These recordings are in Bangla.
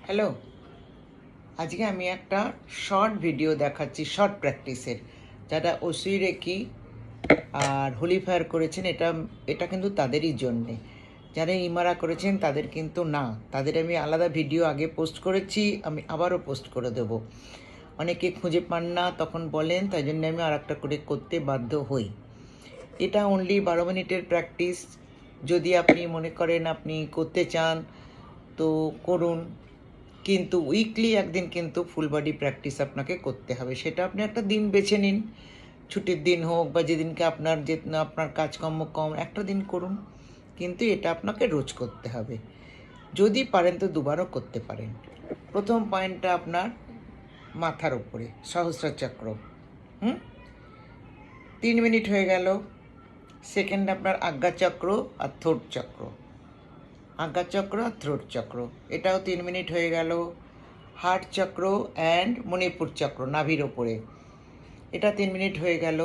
হ্যালো, আজকে আমি একটা শর্ট ভিডিও দেখাচ্ছি শর্ট প্র্যাকটিসের। যারা ওসি রেকি আর হোলি ফায়ার করেছেন এটা এটা কিন্তু তাদেরই জন্যে। যারা ইমারা করেছেন তাদের কিন্তু না, তাদের আমি আলাদা ভিডিও আগে পোস্ট করেছি, আমি আবারও পোস্ট করে দেব। অনেকে খুঁজে পান না তখন বলেন, তাই জন্য আমি আর একটা করে করতে বাধ্য হই। এটা অনলি 12 মিনিটের প্র্যাকটিস। যদি আপনি মনে করেন আপনি করতে চান তো করুন, কিন্তু উইকলি একদিন কিন্তু ফুল বডি প্র্যাকটিস আপনাকে করতে হবে। সেটা আপনি একটা দিন বেছে নিন, ছুটির দিন হোক বা যেদিনকে আপনার কাজকর্ম কম, একটা দিন করুন, কিন্তু এটা আপনাকে রোজ করতে হবে। যদি পারেন তো দুবারও করতে পারেন। প্রথম পয়েন্টটা আপনার মাথার ওপরে সহস্রার চক্র, 3 মিনিট হয়ে গেল। সেকেন্ড আপনার আজ্ঞাচক্র আর থ্রোট চক্র, আজ্ঞাচক্র আর থ্রোট চক্র, এটাও 3 মিনিট হয়ে গেল। হার্ট চক্র অ্যান্ড মণিপুর চক্র নাভির ওপরে, এটা 3 মিনিট হয়ে গেল।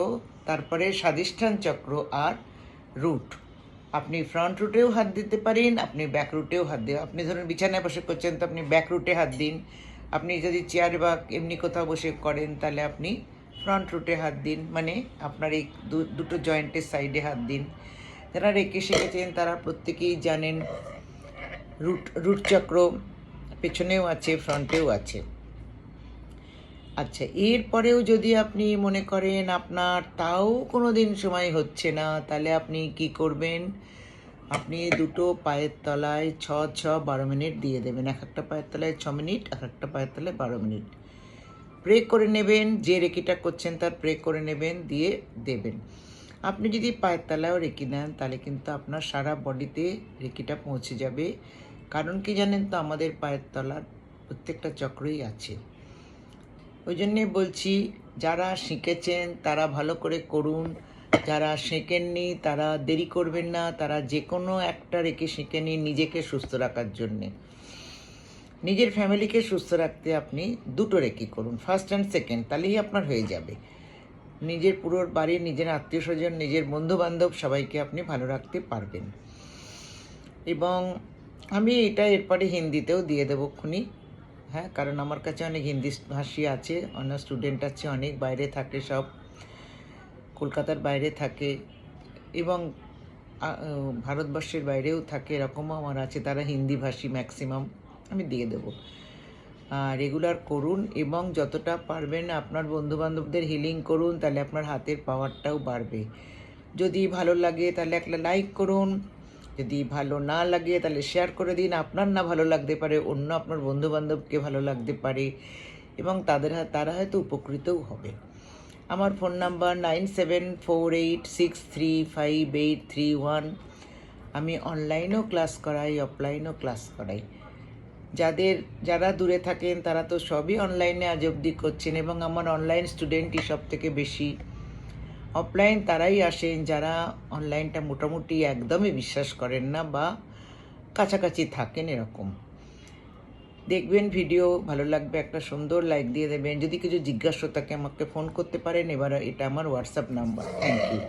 তারপরে স্বাধিষ্ঠান চক্র আর রুট, আপনি ফ্রন্ট রুটেও হাত দিতে পারেন, আপনি ব্যাক রুটেও হাত দিন। আপনি ধরুন বিছানায় বসে করছেন তো আপনি ব্যাক রুটে হাত দিন, আপনি যদি চেয়ার বা এমনি কোথাও বসে করেন তাহলে আপনি ফ্রন্ট রুটে হাত দিন, মানে আপনার এই দুটো জয়েন্টের সাইডে হাত দিন। যারা রেখে শিখেছেন তারা প্রত্যেকেই জানেন রুট চক্র পেছনেও আছে, ফ্রন্টেও আছে। আচ্ছা, এরপরেও যদি আপনি মনে করেন আপনার তাও কোনো দিন সময় হচ্ছে না, তাহলে আপনি কি করবেন, আপনি দুটো পায়ের তলায় 12 মিনিট দিয়ে দেবেন। এক একটা পায়ের তলায় 6 মিনিট, এক একটা পায়ের তলায় 12 মিনিট প্রে করে নেবেন। যে রেকিটা করছেন তার প্রে করে নেবেন, দিয়ে দেবেন। আপনি যদি পায়ের তলায়ও রেকি নেন তাহলে কিন্তু আপনার সারা বডিতে রেকিটা পৌঁছে যাবে। কারণ কি জানেন তো, আমাদের পায়ের তলার প্রত্যেকটা চক্রই আছে। ওই জন্যে বলছি, যারা শিখেছেন তারা ভালো করে করুন, যারা শেখেননি তারা দেরি করবেন না, তারা যে কোনো একটা রেখে শিখে নিন নিজেকে সুস্থ রাখার জন্যে। নিজের ফ্যামিলিকে সুস্থ রাখতে আপনি দুটো রেকি করুন, ফার্স্ট অ্যান্ড সেকেন্ড, তাহলেই আপনার হয়ে যাবে। নিজের পুরো বাড়ির, নিজের আত্মীয় স্বজন, নিজের বন্ধুবান্ধব সবাইকে আপনি ভালো রাখতে পারবেন। এবং আমি এটা এরপরে হিন্দিতেও দিয়ে দেবো খুনি, হ্যাঁ, কারণ আমার কাছে অনেক হিন্দি ভাষী আছে, অনেক স্টুডেন্ট আছে, অনেক বাইরে থাকে, সব কলকাতার বাইরে থাকে এবং ভারতবর্ষের বাইরেও থাকে, এরকমও আমার আছে, তারা হিন্দি ভাষী ম্যাক্সিমাম। আমি দিয়ে দেবো। রেগুলার করুন এবং যতটা পারবেন আপনার বন্ধুবান্ধবদের হিলিং করুন, তাহলে আপনার হাতের পাওয়ারটাও বাড়বে। যদি ভালো লাগে তাহলে একটা লাইক করুন, যদি ভালো না লাগে তাহলে শেয়ার করে দিন। আপনার না ভালো লাগতে পারে, অন্য আপনার বন্ধুবান্ধবকে ভালো লাগতে পারে এবং তারা হয়তো উপকৃতও হবে। আমার ফোন নাম্বার 9748635831। আমি অনলাইনেও ক্লাস করাই, অফলাইনেও ক্লাস করাই। যারা দূরে থাকেন তারা তো সবই অনলাইনে আজ অবধি করছেন এবং আমার অনলাইন স্টুডেন্টই সব থেকে বেশি। অফলাইন তারাই আসেন যারা অনলাইনটা মোটামুটি একদমই বিশ্বাস করেন না বা কাছাকাছি থাকেন এরকম। দেখবেন ভিডিও ভালো লাগবে, একটা সুন্দর লাইক দিয়ে দেবেন। যদি কিছু জিজ্ঞাসা থাকে আমাকে ফোন করতে পারেন। এবার এটা আমার হোয়াটসঅ্যাপ নাম্বার। Thank you.